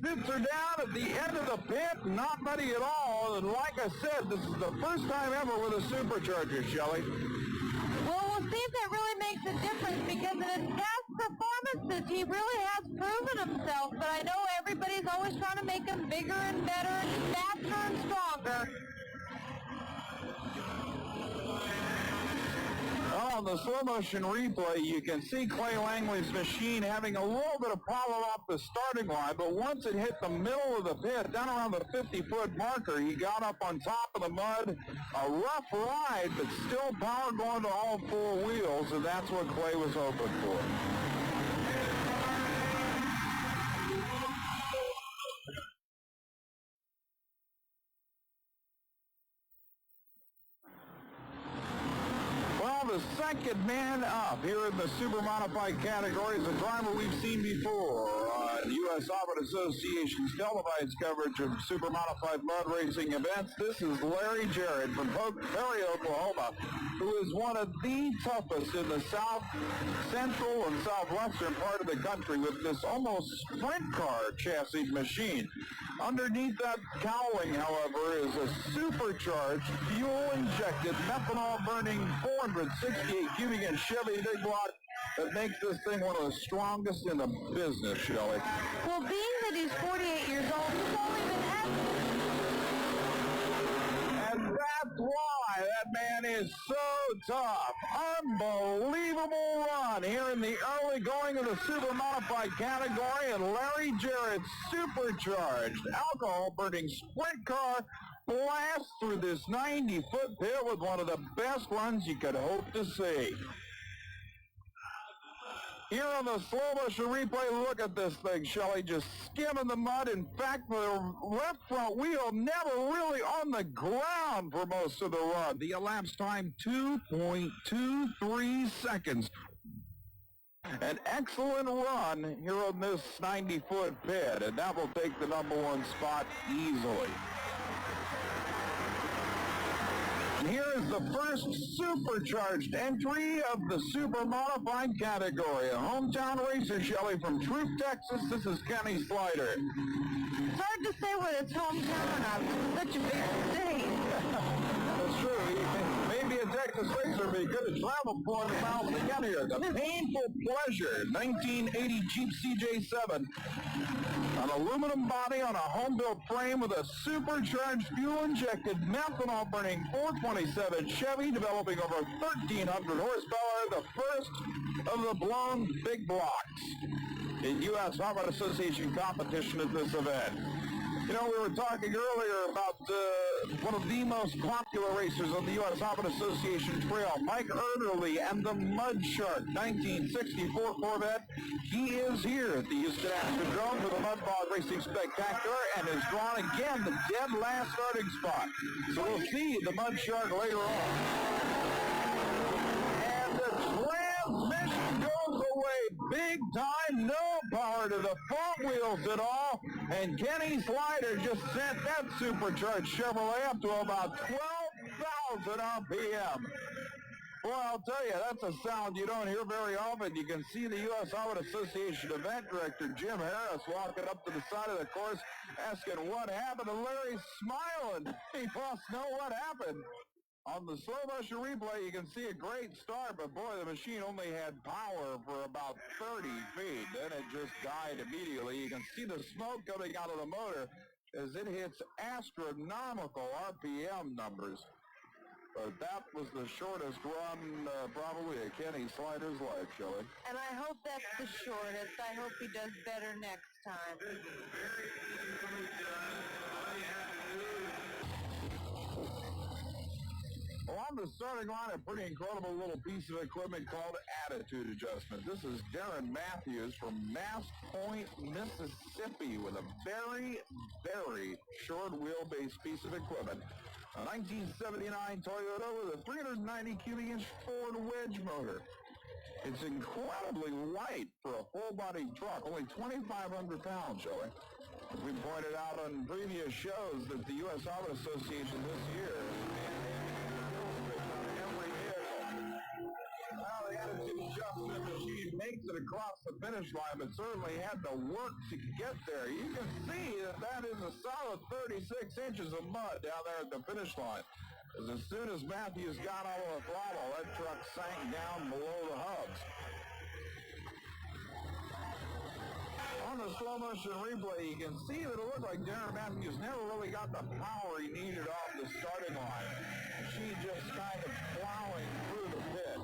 pits are down at the end of the pit, not many at all. And like I said, this is the first time ever with a supercharger, Shelley. Well, we'll see if that really makes a difference, because in his past performances, he really has proven himself. But I know everybody's always trying to make him bigger and better and faster and stronger. On the slow motion replay, you can see Clay Langley's machine having a little bit of problem off the starting line, but once it hit the middle of the pit, down around the 50-foot marker, he got up on top of the mud. A rough ride, but still power going to all four wheels, and that's what Clay was hoping for. The second man up here in the super modified category is a driver we've seen before on U.S. Off-Road Association's televised coverage of super modified mud racing events. This is Larry Jarrett from Polk Ferry, Oklahoma, who is one of the toughest in the south central and southwestern part of the country with this almost sprint car chassis machine. Underneath that cowling, however, is a supercharged, fuel-injected, methanol-burning 468 cubic inch Chevy big block that makes this thing one of the strongest in the business, Shelley. Well, being that he's 48 years old, he's only been active. And that's why that man is so tough. Unbelievable run here in the early going of the super modified category, and Larry Jarrett's supercharged alcohol-burning sprint car blasts through this 90-foot pit with one of the best runs you could hope to see. Here on the slow motion replay, look at this thing, Shelley, just skimming the mud. In fact, the left front wheel never really on the ground for most of the run. The elapsed time, 2.23 seconds. An excellent run here on this 90-foot pit, and that will take the #1 spot easily. Here is the first supercharged entry of the super modified category. A hometown racer, Shelley, from Troop, Texas. This is Kenny Slider. It's hard to say what it's hometown of. It's such a big state. That's true. He may be a Texas racer, but he could have traveled 400 miles to get here. The Painful Pleasure, 1980 Jeep CJ7. An aluminum body on a home-built frame with a supercharged, fuel-injected, methanol-burning 427 Chevy, developing over 1,300 horsepower, the first of the blown big blocks in U.S. Off-Road Association competition at this event. You know, we were talking earlier about one of the most popular racers on the U.S. Off-Road Association trail, Mike Erdely and the Mud Shark 1964 Corvette. He is here at the Houston Astrodome for the Mud Bog Racing Spectacular and has drawn again the dead last starting spot. So we'll see the Mud Shark later on. And the transmission goes away big time, no power to the front wheels at all, and Kenny Slider just sent that supercharged Chevrolet up to about 12,000 RPM. Boy, I'll tell you, that's a sound you don't hear very often. You can see the U.S. Off-Road Association event director, Jim Harris, walking up to the side of the course, asking what happened, and Larry's smiling. He must know what happened. On the slow motion replay, you can see a great start, but boy, the machine only had power for about 30 feet. Then it just died immediately. You can see the smoke coming out of the motor as it hits astronomical RPM numbers. But that was the shortest run probably of Kenny Slider's life, Shelley. And I hope that's the shortest. I hope he does better next time. Well, on the starting line, a pretty incredible little piece of equipment called attitude adjustment. This is Darren Matthews from Mast Point, Mississippi, with a very, very short wheelbase piece of equipment. A 1979 Toyota with a 390 cubic inch Ford wedge motor. It's incredibly light for a full-body truck, only 2,500 pounds, Joey. As we pointed out on previous shows that the U.S. Off-Road Association this year the attitude adjustment machine makes it across the finish line, but certainly had to work to get there. You can see that is a solid 36 inches of mud down there at the finish line. As soon as Matthews got out of the throttle, that truck sank down below the hubs. On the slow motion replay, you can see that it looked like Darren Matthews never really got the power he needed off the starting line. She just kind of plowing through the pit.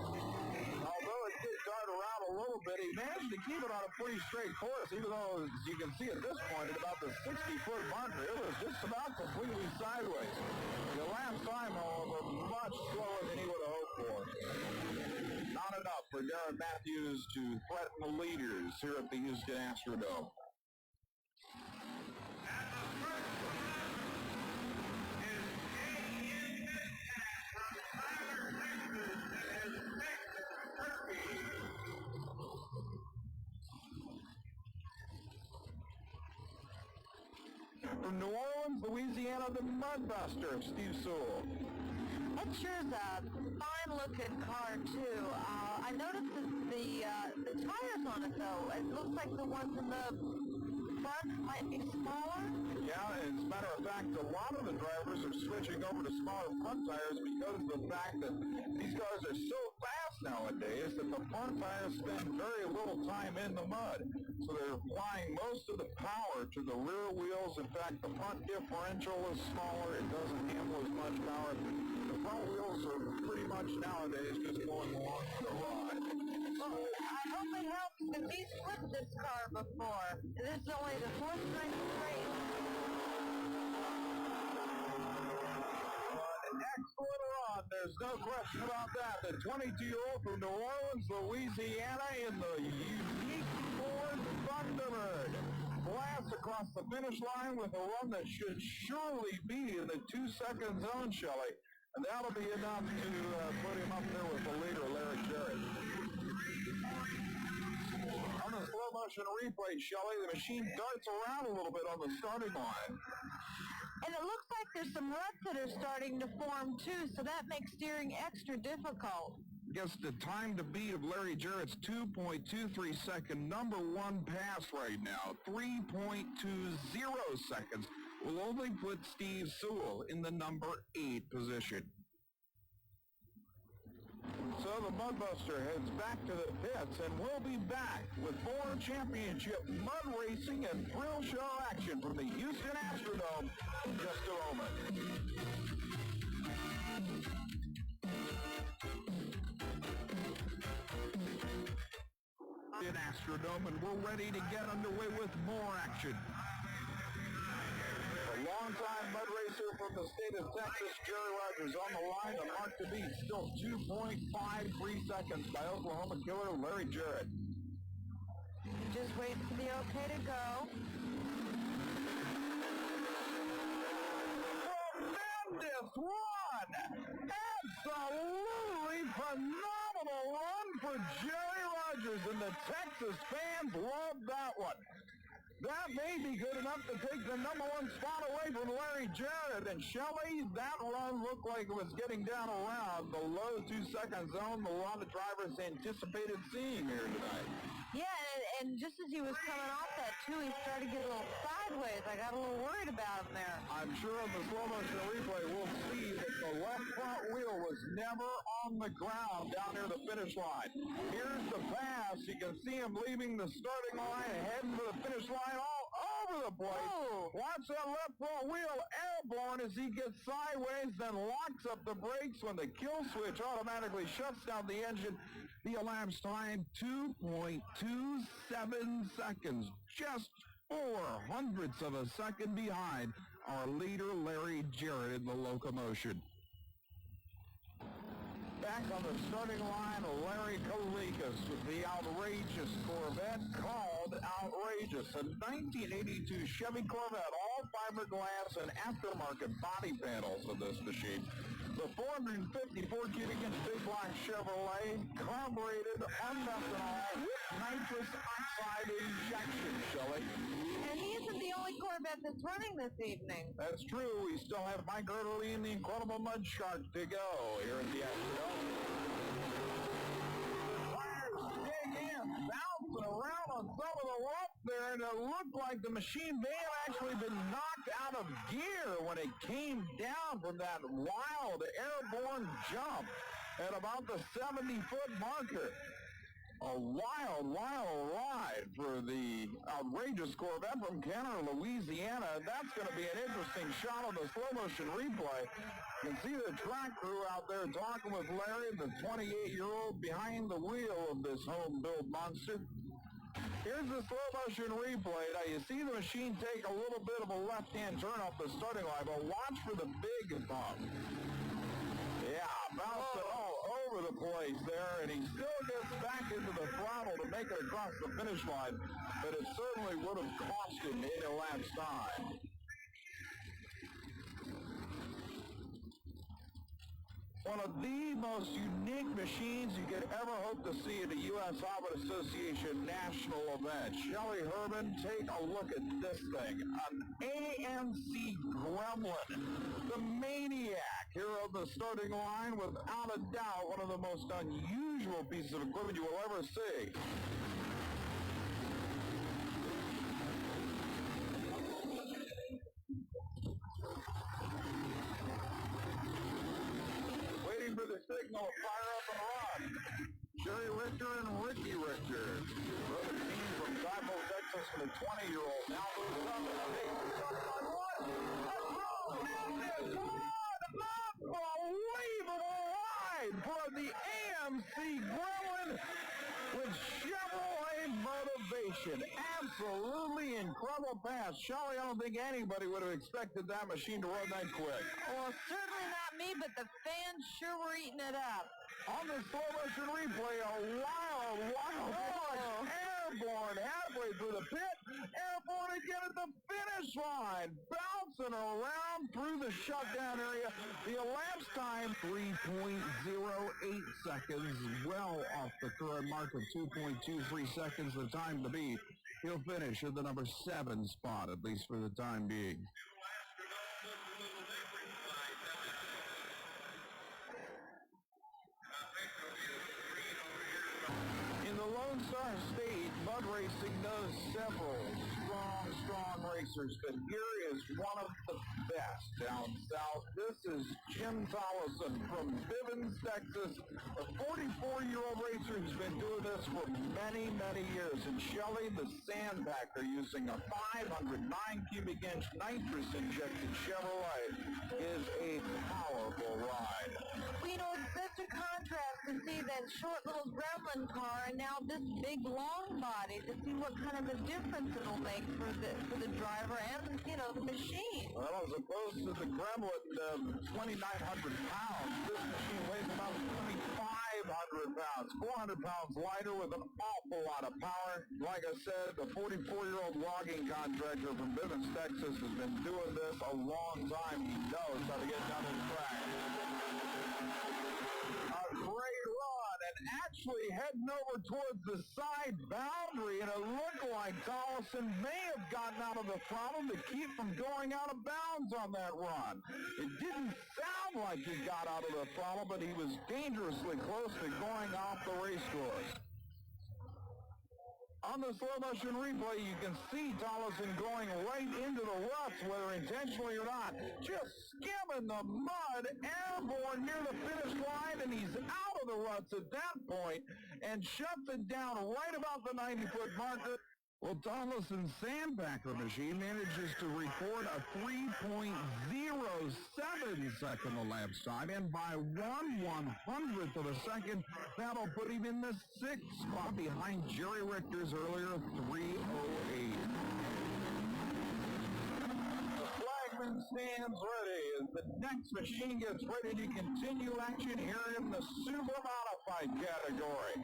Although it did dart around a little bit, he managed to keep it on a pretty straight course, even though, as you can see at this point, at about the 60-foot marker, it was just about completely sideways. The last time, however, much slower than he would have hoped for. Not enough for Darren Matthews to threaten the leaders here at the Houston Astrodome. From New Orleans, Louisiana, the Mudbuster, Steve Sewell. That sure is a fine-looking car, too. I noticed that the tires on it, though, it looks like the ones in the front might be smaller. Yeah, as a matter of fact, a lot of the drivers are switching over to smaller front tires because of the fact that these cars are so fast nowadays that the front tires spend very little time in the mud. So they're applying most of the power to the rear wheels. In fact, the front differential is smaller. It doesn't handle as much power. The front wheels are pretty much nowadays just going along for the ride. Well, I hope it helps if he's flipped this car before. This is only the fourth straight race. An excellent run. There's no question about that. The 22-year-old from New Orleans, Louisiana, in the unique Ford Thunderbird. Blast across the finish line with a run that should surely be in the 2-second zone, Shelley. And that'll be enough to put him up there with the leader, Larry Jarrett. On the slow motion replay, Shelley, the machine darts around a little bit on the starting line. And it looks like there's some ruts that are starting to form, too, so that makes steering extra difficult. Guess the time to beat of Larry Jarrett's 2.23 second number one pass right now, 3.20 seconds, will only put Steve Sewell in the number 8 position. So the Mudbuster heads back to the pits, and we'll be back with more championship mud racing and thrill show action from the Houston Astrodome in just a moment. In Astrodome, and we're ready to get underway with more action. A longtime mud racer from the state of Texas, Jerry Rogers, on the line. The mark to beat, still 2.53 seconds by Oklahoma killer Larry Jarrett. Just wait for the okay to go. Tremendous run! Absolutely phenomenal run for Jerry Rogers, and the Texas fans love that one. That may be good enough to take the number one spot away from Larry Jarrett. And Shelley, that run looked like it was getting down around the low 2-second zone that a lot of drivers anticipated seeing here tonight. Yeah, and just as he was coming off that, too, he started to get a little sideways. I got a little worried about him there. I'm sure on the slow motion replay, we'll see that the left front wheel was never on the ground down near the finish line. Here's the pass. You can see him leaving the starting line, heading for the finish line all over the place. Oh. Watch that left front wheel airborne as he gets sideways, then locks up the brakes when the kill switch automatically shuts down the engine. The elapsed time, 2.27 seconds, just 0.04 of a second behind our leader, Larry Jarrett, in the locomotion. Back on the starting line, Larry Kalikas with the outrageous Corvette, called outrageous. A 1982 Chevy Corvette, all fiberglass and aftermarket body panels of this machine. The 454 cubic inch big block Chevrolet, carbureted, unmethanol, with nitrous oxide injection, Shelley. And he isn't the only Corvette that's running this evening. That's true. We still have Mike Erdely and the Incredible Mud Shark to go here at the Astrodome. Fires dig in. bouncing around on some of the lumps there, and it looked like the machine may have actually been knocked out of gear when it came down from that wild airborne jump at about the 70-foot marker. A wild, wild ride for the outrageous Corvette from Kenner, Louisiana. That's going to be an interesting shot on the slow-motion replay. You can see the track crew out there talking with Larry, the 28-year-old behind the wheel of this home-built monster. Here's the slow-motion replay. Now, you see the machine take a little bit of a left-hand turn off the starting line, but watch for the big bump. Yeah, bouncing all over the place there, and he still gets back into the throttle to make it across the finish line, but it certainly would have cost him in a lap's time. One of the most unique machines you could ever hope to see at a U.S. Orbit Association national event. Shelley Herman, take a look at this thing. An AMC Gremlin, the maniac here on the starting line, without a doubt one of the most unusual pieces of equipment you will ever see. Waiting for the signal to fire up and run. Jerry Richter and Ricky Richter. Brother team from Typo, Texas, for the 20-year-old. Now moves up and takes the on one. Unbelievable ride for the AMC Gremlin with Chevrolet motivation. Absolutely incredible pass. Shelley, I don't think anybody would have expected that machine to run that quick. Well, certainly not me, but the fans sure were eating it up. On the slow-motion replay, a wild launch, airborne halfway through the pit, airborne again at the finish line, bouncing around through the shutdown area. The elapsed time, 3.08 seconds, well off the current mark of 2.23 seconds, the time to beat. He'll finish at the number 7 spot, at least for the time being. In the Lone Star State, mud racing knows several strong racers, but here is one of the best down south. This is Jim Tollison from Bivens, Texas, a 44-year-old racer who's been doing this for many, many years. And Shelley, the sandpacker, using a 509 cubic inch nitrous-injected Chevrolet, is a powerful ride. Well, you know, it's such a contrast to see that short little Gremlin car and now this big long body, to see what kind of a difference it'll make for the driver and, you know, the machine. Well, as opposed to the Gremlin, 2,900 pounds, this machine weighs about 2,500 pounds, 400 pounds lighter with an awful lot of power. Like I said, the 44-year-old logging contractor from Bivens, Texas, has been doing this a long time. He knows how to get down to the track. A great run, and actually heading over towards the side boundary, and it looked like Tollison may have gotten out of the throttle to keep from going out of bounds on that run. It didn't sound like he got out of the throttle, but he was dangerously close to going off the race course. On the slow-motion replay, you can see Tollison going right into the ruts, whether intentionally or not, just skimming the mud, airborne near the finish line, and he's out of the ruts at that point and shuts it down right about the 90-foot marker. Well, Tollison's sandpacker machine manages to record a 3.07 second elapsed time, and by 1/100th of a second, that'll put him in the 6th spot behind Jerry Richter's earlier 3:08. The flagman stands ready as the next machine gets ready to continue action here in the super modified category.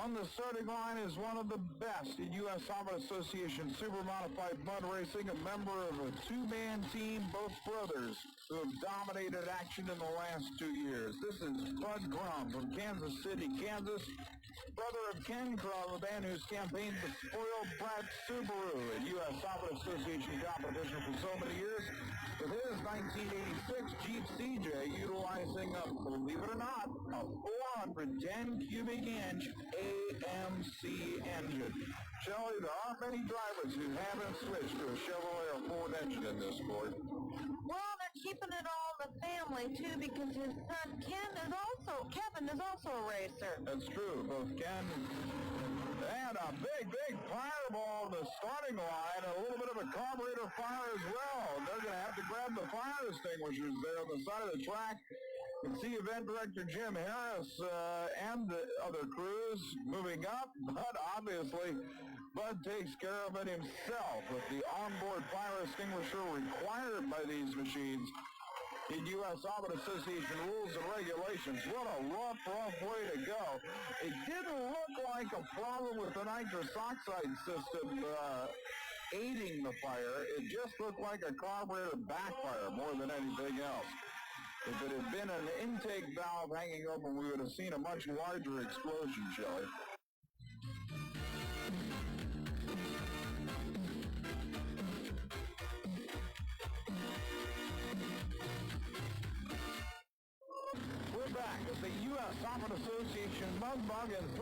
On the starting line is one of the best in U.S. Oven Association Super Modified Mud Racing, a member of a two-man team, both brothers, who have dominated action in the last 2 years. This is Bud Crum from Kansas City, Kansas, brother of Ken Crum, a man who's campaigned the Spoiled Brat Subaru at U.S. Oven Association competition for so many years, with his 1986 Jeep CJ utilizing a, believe it or not, a 410 cubic inch AMC engine. Shelley, there aren't many drivers who haven't switched to a Chevrolet or Ford engine in this sport. Well, they're keeping it all in the family, too, because his son Kevin is also a racer. That's true. Both Ken and a big fireball in the starting line, a little bit of a carburetor fire as well. They're going to have to grab the fire extinguishers there on the side of the track. You can see event director Jim Harris and the other crews moving up, but obviously Bud takes care of it himself with the onboard fire extinguisher required by these machines in U.S. Oven Association rules and regulations. What a rough way to go. It didn't look like a problem with the nitrous oxide system aiding the fire. It just looked like a carburetor backfire more than anything else. If it had been an intake valve hanging open, we would have seen a much larger explosion, Shelley. We're back at the U.S. Oven Association Mud Bug and